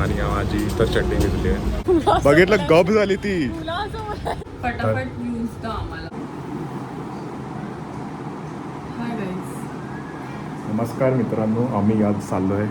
आणि माझी तर चटणी घेतली आहे. बघितलं गप झाली ती. फटाफट न्यूज द आम्हाला. Hi guys. नमस्कार मित्रांनो, आम्ही आज चाललो आहे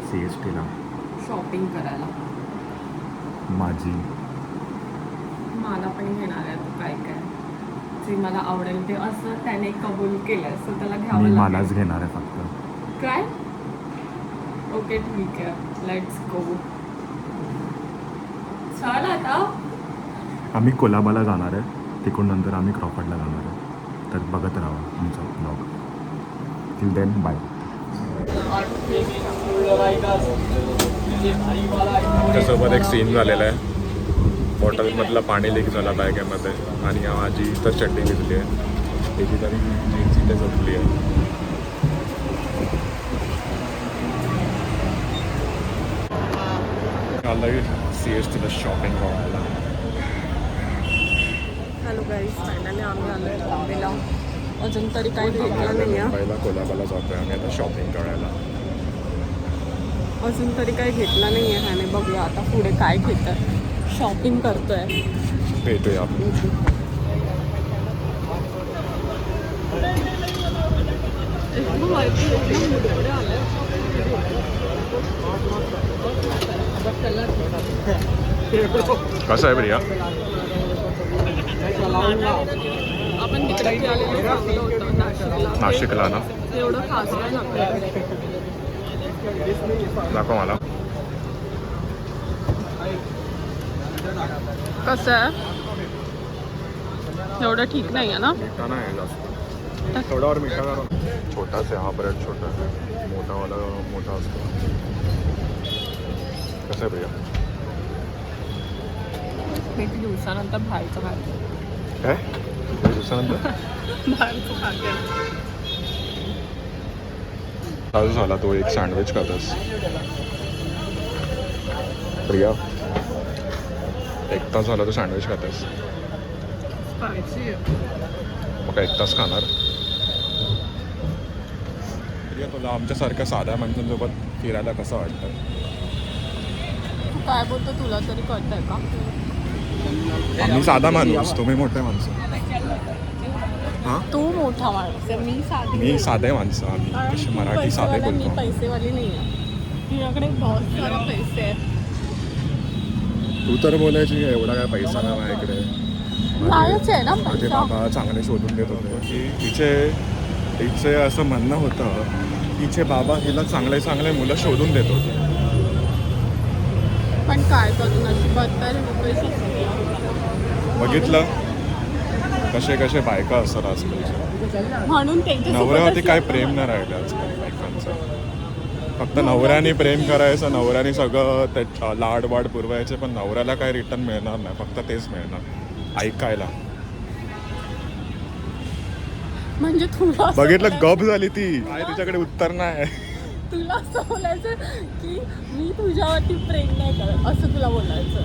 CSTला शॉपिंग करायला. माझी मला पण घेणार आहे तो काय काय जे मला आवडेल ते, असं त्याने कबूल केलं सो त्याला घ्यावं मी लागेल. मलाच घेणार आहे फक्त. काय? ओके ठीक आहे, लेट्स गो. चल आता. आम्ही कोलाबाला जाणार आहे, तिकडून नंतर आम्ही क्रॉफर्डला जाणार आहे. तर बघत राहा आमचा ब्लॉग. Till then bye. त्याच्यासोबत एक सीन झालेला आहे. बॉटलमधलं पाणी लीक झाला बॅगेमध्ये आणि माझी तर चटणी घेतली आहे. त्याची तरी जीन्स इथे झोपली आहे. आलं CSTला शॉपिंग करायला. हॅलो गाईज, फायनली आम्ही आलो बॉम्बेला. अजून तरी काही घेतलं नाही आहे. पहिला कोलाबाला जातो आहे आम्ही आता शॉपिंग करायला. अजून तरी काही घेतलं नाही आहे ह्याने. बघूया आता पुढे काय घेतं. शॉपिंग करतोय. भेटूया आपण. कसं आहे प्रिया? आपण तिकडे आलेलो चांगलं होतं नाशिकला ना. एवढं खास नाही लागतं. दाखव मला. कसं आहे? एवढं ठीक नाही आहे ना. मिठा नाही आहे जास्त. थोड्यावर मिठा करा. छोटाच आहे हा ब्रेड, छोटा आहे. मोठावाला मोठा असतो. कसं आहे भैया? किती दिवसानंतर बाहेरचं खाते. काय किती दिवसानंतर बाहेरचं खाते. चालू झाला तो एक सँडविच खातोस प्रिया. 1 तास झाला तो सँडविच खातोस. स्पायसी मग काय 1 तास खाणार? प्रिया, तुला आमच्यासारख्या साध्या माणसांसोबत फिरायला कसं वाटतं? तू काय बोलतो तुला तरी कळतंय का? आम्ही साधा माणूस, तुम्ही मोठे माणसं. हां, तू मोठा माणूस आहे, मी साधी. मी साधे माणसं. आम्ही कशी मराठी साधे मी बोलतो. पैसेवाली नाही आहे. तुझ्याकडे बहुत सारे पैसे आहेत. तू तर बोलायची एवढा काय पैसा नाही माझ्याकडे. नाहीच आहे ना माझे पैसा. बाबा चांगले शोधून देत होते की तिचे असं म्हणणं होतं की तिचे बाबा हिला चांगले चांगले मुलं शोधून देत होते. पण काय करू, नशिबात तर पैसे. बघितलं कसे कसे बायका असतात आजकालच्या. म्हणून त्यांच्या नवऱ्यावरती काय प्रेम नाही राहिलं आजकाल बायकांचं. फक्त नवऱ्याने प्रेम करायचं, नवऱ्याने सगळं त्या लाडवाड पुरवायचे, पण नवऱ्याला काय रिटर्न मिळणार नाही. फक्त तेच मिळणार ऐकायला. म्हणजे तुला बघितलं गप झाली ती. काय तिच्याकडे उत्तर नाही. तुला असं बोलायचं की मी तुझ्यावरती प्रेम नाही करत, असं तुला बोलायचं.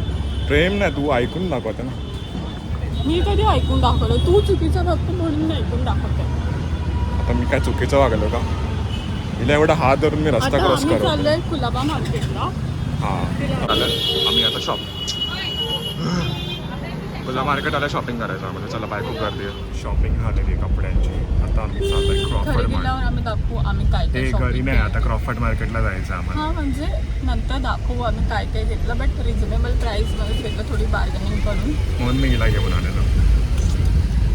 प्रेम नाही, तू ऐकून दाखवते ना. मी कधी ऐकून दाखवलं? तू चुकीचं बघतो म्हणून मी ऐकून दाखवते. आता मी काय चुकीचं वागलो का? हिला एवढा हात धरून मी रस्ता आता क्रॉस आम्ही करतो. चाललोय कुलाबा मार्केटला. हां आलं. आम्ही आता तुला मार्केट आलं शॉपिंग करायचं आम्हाला. चला बाय, खूप गर्दी आहे. शॉपिंग झालेली क्रॉफर्ड आता आम्ही चाललोय क्रॉफर्ड घरी मार्केट. गेल्यावर आम्ही दाखवू आम्ही काय हे काय घरी shopping नाही, केलं. आता क्रॉफर्ड मार्केटला जायचं आम्हाला. हा म्हणजे नंतर दाखवू आम्ही काय काय घेतलं, बट रिजनेबल प्राईसमध्येच घेतलं, थोडी बार्गेनिंग करून. म्हणून मी हिला घेऊन आलेलो.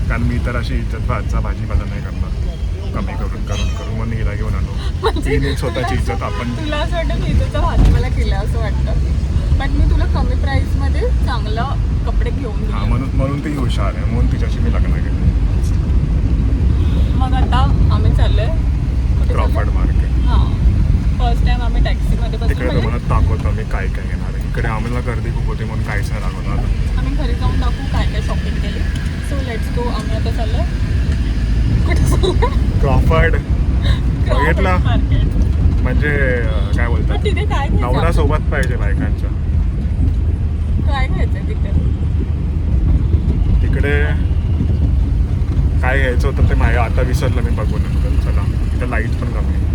कारण मी तर अशी इज्जत भाजीपाला नाही करणार. कमी करून करून करून म्हणून हिला घेऊन आलो. तिने स्वतःची इज्जत आपण. तुला असं वाटतं मी तुझं भाजीपाला केलं असं वाटतं, बट मी तुला कमी प्राईसमध्ये चांगलं कपडे घेऊन हां, दिले. म्हणून ती हुशार आहे. म्हणून तिच्याशी मी लग्न केलं. मग आता आम्ही चाललोय क्रॉफर्ड मार्केट. हां, फर्स्ट टाइम आम्ही टॅक्सीमध्ये बसलो. तिकडे तुम्हाला दाखवतो मी काय काय घेणार आहे. इकडे आम्हाला गर्दी खूप होती म्हणून काहीच नाही दाखवणार. आम्ही घरी जाऊन दाखवू काय काय शॉपिंग केली. So let's go. आम्ही आता चाललोय क्रॉफर्ड. बघितलं मार्केट. म्हणजे काय पण बोलतात, तिथे काय नवरा घ्यायचं? सोबत पाहिजे बायकांच्या. काय घ्यायचं तिथे? तिकडे काय घ्यायचं होतं ते माझ्या आता विसरलं मी बघून. चला, इथं लाईट पण कमी आहे.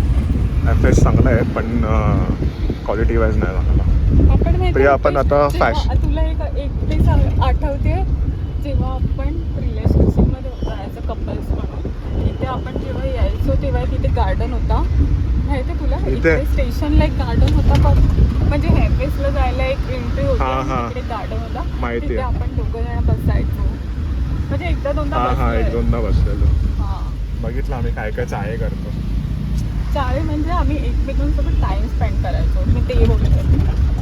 FS चांगलं आहे पण क्वालिटी वाईज नाही चांगला. आपण माहिती प्रिया, आपण आता तुला एक ते आठवते जेव्हा आपण रिलेशनशिपमध्ये होतो ॲज अ कपल्स म्हणून, इथे आपण जेव्हा यायचो तेव्हा तिथे गार्डन होता माहिती आहे तुला? इथे स्टेशनला एक गार्डन होता बघ, म्हणजे हॅपेसला जायला एक एंट्री होती आणि तिकडे गार्डन होता, तिथे आपण दोघं जण बसायचो. म्हणजे एकदा दोनदा बसलेलो. हां, बघितलं आम्ही काय काय चाय करतो. चाय म्हणजे आम्ही एकमेकांसोबत टाइम स्पेंड करायचो, मी ते बोलते.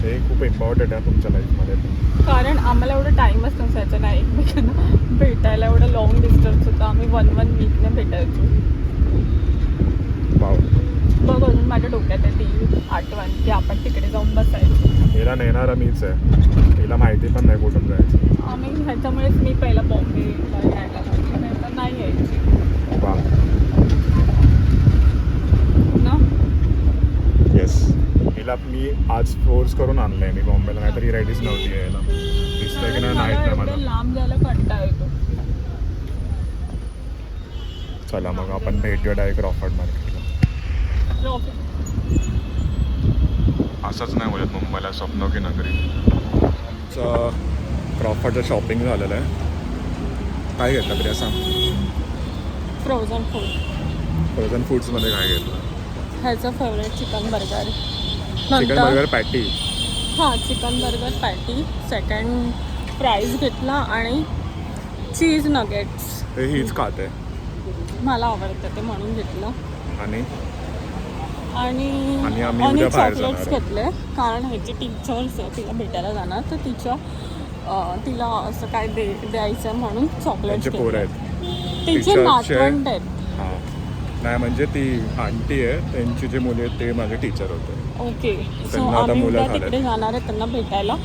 हे खूप इम्पॉर्टंट आहे तुमच्या लाईफमध्ये, कारण आम्हाला एवढं टाईमच नसायचं ना एकमेकांना भेटायला. एवढं लॉंग डिस्टन्स होतं, आम्ही 1 वीकने भेटायचो. बघ अजून माझ्या डोक्यात आहे ती आठवण की आपण तिकडे जाऊन बसायचो. हिला नेणारा मीच आहे, हिला माहिती पण नाही कुठून जायचं. आम्ही ह्याच्यामुळेच मी पहिला बॉम्बेला यायला लागली, नाही तर नाही यायची ना. येस, हिला मी आज फोर्स करून आणलंय मी बॉम्बेला, नाहीतर ही रेडीच नव्हती यायला. दिसतंय की नाही माहित नाही मला. लांब जायला कंटाळा येतो. चला मग आपण भेटूया डायरेक्ट क्रॉफर्ड मार्केटला. असंच नाही बोलत मुंबईला स्वप्नो की नगरी. आमचं क्रॉफर्डचं शॉपिंग झालेलं आहे. काय घेतलं तरी सांग? Frozen food. फ्रोझन फूड्समध्ये काय घेतलं? ह्याचं favourite chicken burger. Chicken burger patty. हां, chicken burger patty. Second fries घेतला आणि चीज नगेट्स. ते हीच खाते, मला आवडतं ते म्हणून घेतलं. आणि आणि आम्ही चॉकलेट्स घेतले कारण ह्याची टीचर्स तिला भेटायला जाणार, तर तिला असं काय द्यायचं म्हणून चॉकलेट्स पोरं आहेत, तिचे नातवंड आहेत. हां, नाही म्हणजे ती आंटी आहे, त्यांची जे मुले आहेत ते माझे टीचर होते. ओके, सो आम्ही उद्या तिकडे जाणार आहे त्यांना भेटायला.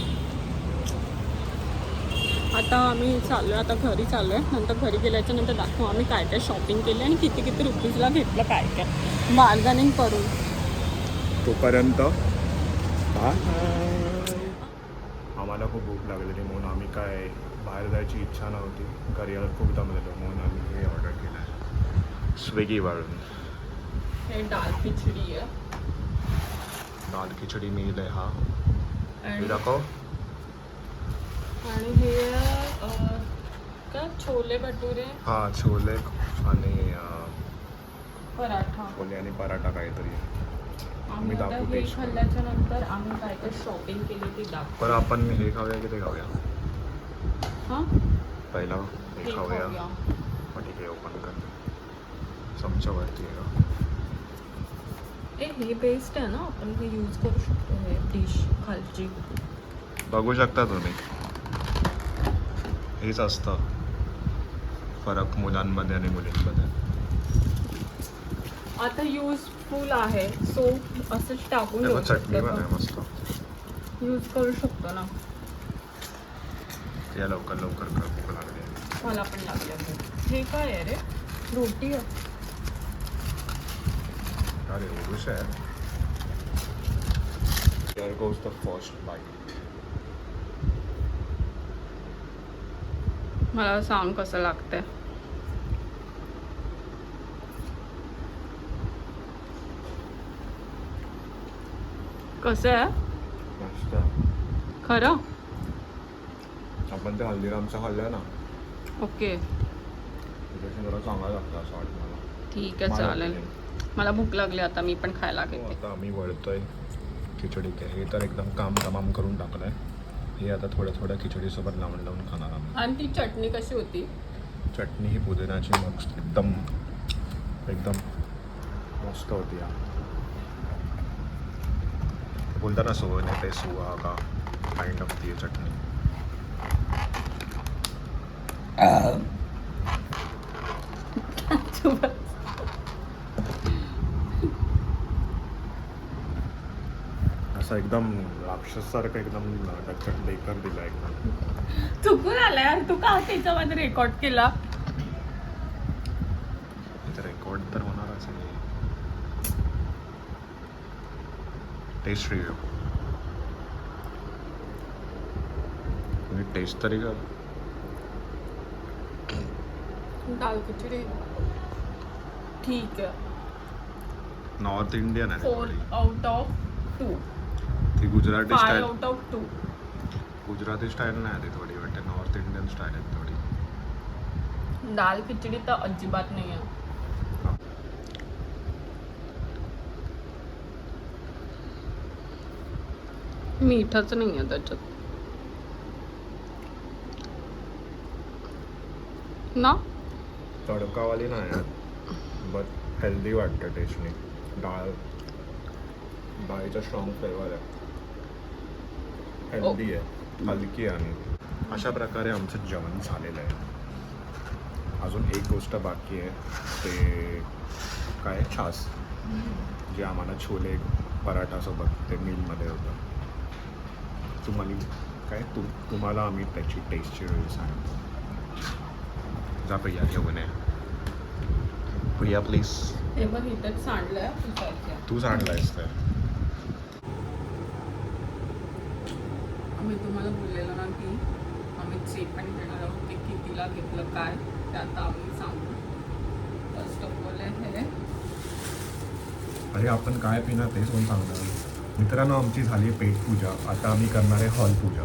आता आम्ही चाललो आहे, आता घरी चाललो आहे. नंतर घरी गेल्याच्या नंतर दाखवू आम्ही काय काय शॉपिंग केली आणि किती किती रुपीजला घेतलं काय काय बार्गनिंग करून. तोपर्यंत आम्हाला खूप भूक लागलेली म्हणून आम्ही काय बाहेर जायची इच्छा नव्हती, घरी यायला खूप दमलेलो म्हणून आम्ही हे ऑर्डर केलं आहे स्विगीवरून. हे दाल खिचडी आहे. दाल खिचडी मील आहे हा, हे दाखव. आणि हे काय छोले भटुरे. हां, छोले आणि पराठा. छोले आणि पराठा काहीतरी. आम्ही आता हे खाल्ल्याच्या नंतर आम्ही काय काय शॉपिंग केली ती दाखव. पण आपण हे खाऊया की ते खाऊया? हां, पहिला हे खाऊया. मग ठीक आहे, ओपन कर. चमच्यावरती आहे का? हे बेस्ट आहे ना, आपण हे यूज करू शकतो. हे डिश खालची बघू शकता तुम्ही, हेच असतं फरक मुलांमध्ये आणि मुलींमध्ये. आता युजफुल आहे, सो असंच टाकून त्याला चटणी पण आहे मस्त, यूज करू शकतो ना. या लवकर लवकर कर, भूक लागली आहे. मला पण लागलं. हे काय आहे रे? रोटी आहे. अरे उरुष आहे. There goes the first bite. मला सांग कसं लागतंय. कसं आहे? मस्त. खरं? आपण ते हल्दीरामचं खाल्लंय ना. ओके, त्याच्याशी जरा चांगला लागतं असं वाटतं मला. ठीक आहे, चालेल. मला भूक लागली, आता मी पण खायला घेते. आता आम्ही वळतोय खिचडी. हे तर एकदम काम तमाम करून टाकलंय. हे आता थोड्या खिचडीसोबत लावून खाणार आम्ही. आणि ती चटणी कशी होती? चटणी ही पुदिनाची मस्त एकदम मस्त होती. बोलता ना सुहाने पे सुहागा काइंड ऑफ ती चटणी. असं एकदम राक्षसासारखं एकदम डेकर दिला एकदम. चुकून आला यार, तू का त्याच्यामध्ये रेकॉर्ड केला? रेकॉर्ड तर होणारच आहे. Taste review. तुम्ही टेस्ट तरी कर. दाल खिचडी ठीक आहे. नॉर्थ इंडियन आहे. 4 out of 2. ती Gujarati 5 style out of 2. Gujarati style नाही आली थोडी वाटते नॉर्थ इंडियन स्टाईल आहे थोडी. दाल खिचडी तर अजिबात नाही आहे. मीठच नाही आहे त्याच्यात ना. तडकावाली नाही बट हेल्दी वाटतं टेस्टने. डाळीचा स्ट्रॉंग फ्लेवर आहे, हेल्दी आहे, हलकी आहे. आणि अशा प्रकारे आमचं जेवण झालेलं आहे. अजून एक गोष्ट बाकी आहे ते काय छास, जे आम्हाला छोले पराठासोबत ते मीलमध्ये होतं. तुम्हाला आम्ही त्याची टेस्टची रिव्ह्यू सांगतो. जा प्रिया घेऊन आहे. प्रिया प्लीज. हे बघ इथेच सांडलंय. तू सांडलायस तर. आम्ही तुम्हाला बोललेलो ना की आम्ही जे पण घेणार आहोत ते कितीला घेतलं काय ते आता आम्ही सांगू. फर्स्ट ऑफ ऑल हे अरे आपण काय पिणार तेच पण सांगणार. मित्रांनो आमची झाली पेट पूजा. आता आम्ही करणार आहे हॉल पूजा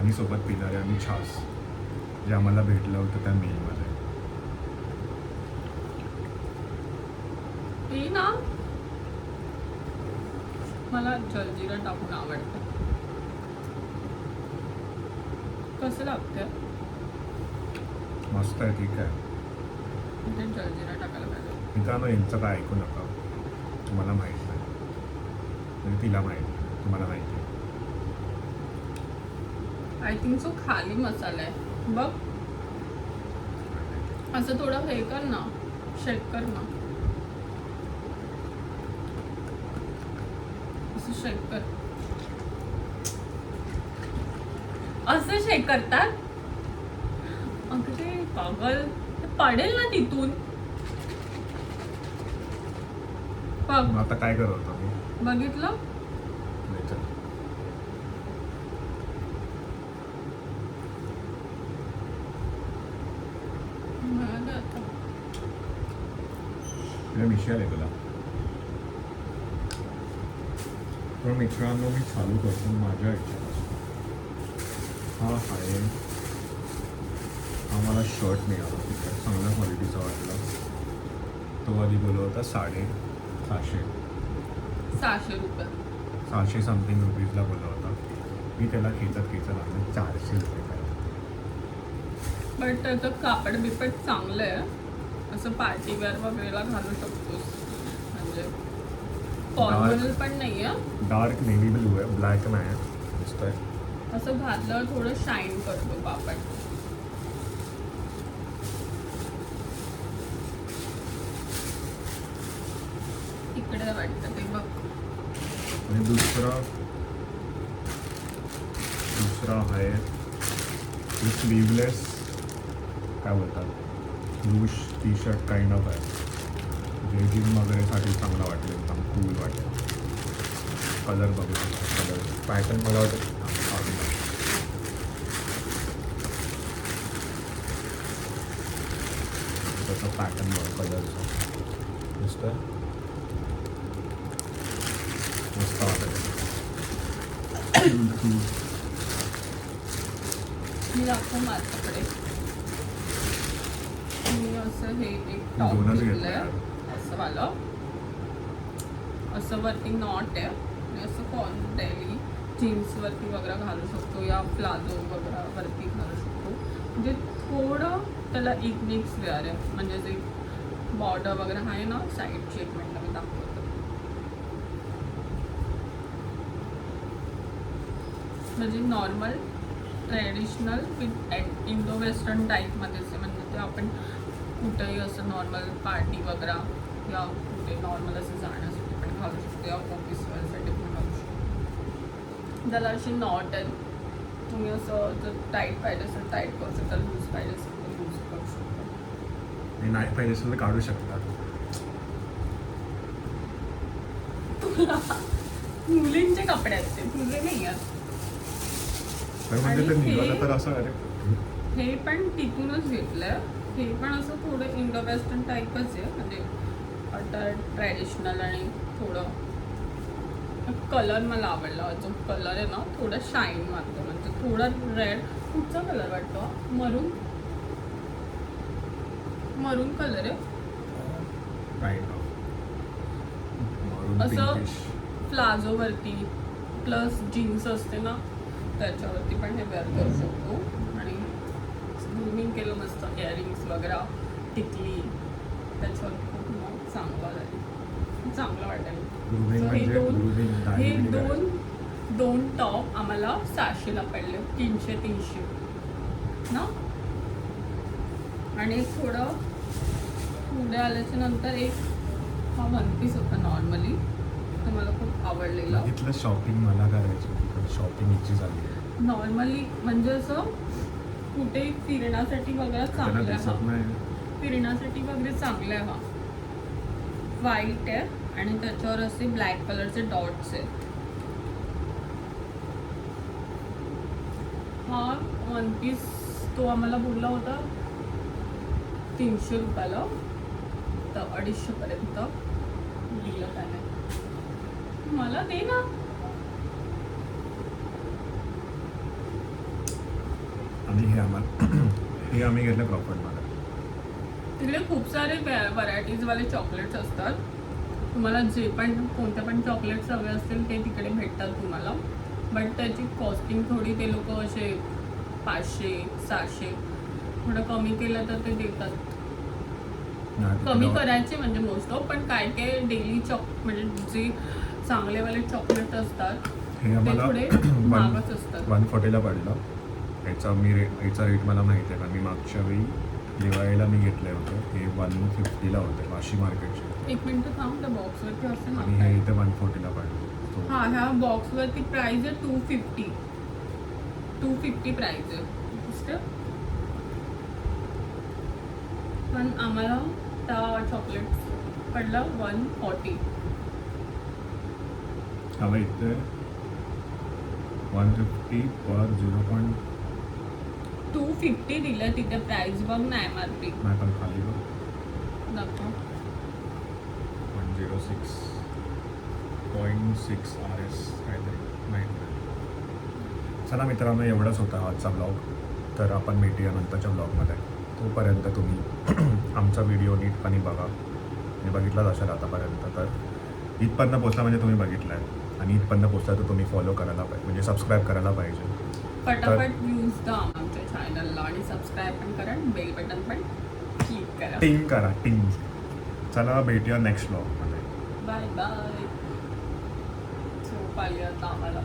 आणि सोबत पिणारे आम्ही छास जे आम्हाला भेटलं होतं त्या मीलमध्ये. ती ना मला जलजिरा टाकून आवडतं. कसं लागतं मस्त आहे. ठीक आहे म्हणजे जलजिरा टाकायला पाहिजे. मित्रांनो यांचं काय ऐकू नका. तुम्हाला माहीत नाही म्हणजे तिला माहीत नाही, तुम्हाला माहिती आहे. आय थिंक सो खाली मसाला आहे बघ. असं थोडं हे कर ना, शेक कर ना, असं शेक कर. असं शेक करतात. अगदी पागल, ते पडेल ना तिथून. बघ मग आता काय करत होतो मी. बघितलं. नाही चल. मिळालं आता. तुला मिशाल आहे तुला. पण मित्रांनो मी चालू करतो माझ्या ह्याच्यापासून. हा आहे, हा मला शर्ट मिळाला तिथे चांगल्या क्वालिटीचा वाटला. तो आधी बोलला होता 750. 600 रुपये. 600 समथिंग रुपीजला बोलला होता. मी त्याला खेचत आणलं 400 रुपये काय. बट त्याचं कापड बिपड चांगलं आहे. असं पार्टीवेअर वगैरेला घालू शकतोस. म्हणजे फॉर्मल पण नाही आहे. डार्क नेव्ही ब्लू आहे, ब्लॅक नाही आहे. मस्त आहे. असं घातल्यावर थोडं शाईन करतो कापड. इकडे वाटतं ते बघ. आणि दुसरा आहे स्लीवलेस, काय बोलतात, loose T shirt kind of आहे. जे जिम वगैरेसाठी चांगला वाटेल, एकदम कूल वाटेल. कलर बघू शकतो. कलर पॅटर्न मला वाटतं त्याचा पॅटर्न बघ कलरचा. मस्त मस्त वाटत. मी दाखव माझ्याकडे. मी असं हे एक टॉप दोनच घेतलंय घेतलं. असं वालं. असं वरती नॉट आहे. मी असं डेली जीन्सवरती वगैरे घालू शकतो या प्लाझो वगैरे वरती घालू शकतो. म्हणजे थोडं त्याला इव्हनिंग्स वेअर आहे. म्हणजे जे बॉर्डर वगैरे आहे ना साईडची, एक मिनिट मी दाखवतो. म्हणजे normal traditional with Indo western टाईपमध्येच आहे. म्हणजे ते आपण कुठेही असं नॉर्मल पार्टी वगैरे या कुठे नॉर्मल असं जाण्यासाठी पण घालू शकतो या ऑफिस वेअरसाठी पण घालू शकतो. त्याला अशी नॉट आहे. तुम्ही असं जर टाईट पाहिजे असेल टाईट करू शकता, लूज पाहिजे असेल तर लूज करू शकता. आणि नाही पाहिजे असेल तर काढू शकतात. तुला मुलींचे कपडे आहेत ते, तुझे नाही आहेत. म्हणजे ते आणि निघालं हे- तर असं अरे हे पण तिथूनच घेतलंय. हे पण असं थोडं इंडो वेस्टर्न टाईपच आहे. म्हणजे आता ट्रॅडिशनल आणि थोडं कलर मला आवडला. जो कलर आहे ना थोडा शाईन मारतो, म्हणजे थोडा रेड. कुठचा कलर वाटतो? मरून मरून कलर आहे. काइंड ऑफ मरून असं पिंकिश. प्लाझोवरती प्लस जीन्स असते ना त्याच्यावरती पण हे वेअर करू शकतो. आणि ग्रूमिंग केलं मस्त, इयरिंग्स वगैरे, टिकली, त्याच्यावरती खूप चांगलं वाटेल. ग्रूमिंग So हे म्हणजे दोन ग्रूमिंग हे दाढी दोन टॉप आम्हाला 600ला पडले. 300 ना. आणि थोडं पुढे आल्याच्या नंतर एक हा वन पीस होता नॉर्मली, तो मला खूप आवडलेला. इथलं शॉपिंग मला करायची होती, पण शॉपिंग इची झाली आहे. नॉर्मली म्हणजे असं कुठे फिरण्यासाठी वगैरे त्यांना चांगलं आहे दिसत हा. नाही. फिरण्यासाठी वगैरे चांगलं आहे हा. व्हाईट आहे आणि त्याच्यावर असे ब्लॅक कलरचे डॉट्स आहेत. हा वन पीस तो आम्हाला बोलला होता 300 रुपयाला, तर 250 पर्यंत दिलं त्याने. मला दे ना. आणि हे आम्हाला हे आम्ही घेतलं क्रॉफर्डमध्ये. तिकडे खूप सारे व्हरायटीजवाले चॉकलेट्स असतात. तुम्हाला जे पण कोणते पण चॉकलेट्स हवे असतील ते तिकडे भेटतात तुम्हाला. बट त्याची कॉस्टिंग थोडी ते लोक असे 500-600 थोडं कमी केलं तर ते देतात. कमी करायचे म्हणजे मोस्ट ऑफ, पण काय काय डेली म्हणजे जे चांगलेवाले चॉकलेट असतात हे ते आम्हाला थोडे महागच असतात. 140ला पडलं. याचा रेट मला माहिती आहे, कारण मी मागच्या वेळी दिवाळीला मी घेतले होते. हे 150ला होते वाशी मार्केटचे. एक मिनिट थांब, त्या बॉक्सवरती असं आणि हे इथे 140ला पडलं. So, हा ह्या बॉक्सवरती प्राइस आहे 250 प्राइस आहे. दिसतं? पण आम्हाला त्या चॉकलेट पडला 140. हवं इथे 150 पर 0. 250 दिलं तिथे प्राइस बघ ना MRP. नाही पण खाली बघ दाखव. 106.6 RS काहीतरी माहीत नाही. चला मित्रांनो, एवढंच होता आजचा ब्लॉग. तर आपण भेटूया नंतरच्या ब्लॉगमध्ये. तोपर्यंत तुम्ही आमचा व्हिडिओ नीटपणे बघा. मी बघितलाच असेल आतापर्यंत. तर इथपर्यंत पोचला म्हणजे तुम्ही बघितला आहे, आणि इथपर्यंत पोचला तर तुम्ही फॉलो करायला पाहिजे, म्हणजे सबस्क्राईब करायला पाहिजे. फटाफट व्ह्यूज द्या आमच्या चॅनलला आणि सबस्क्राईब पण करा, बेल बटन पण क्लिक करा. टिंग करा, टिंग. चला भेटूया नेक्स्ट ब्लॉगमध्ये. Bye bye. झोप आली आता आम्हाला.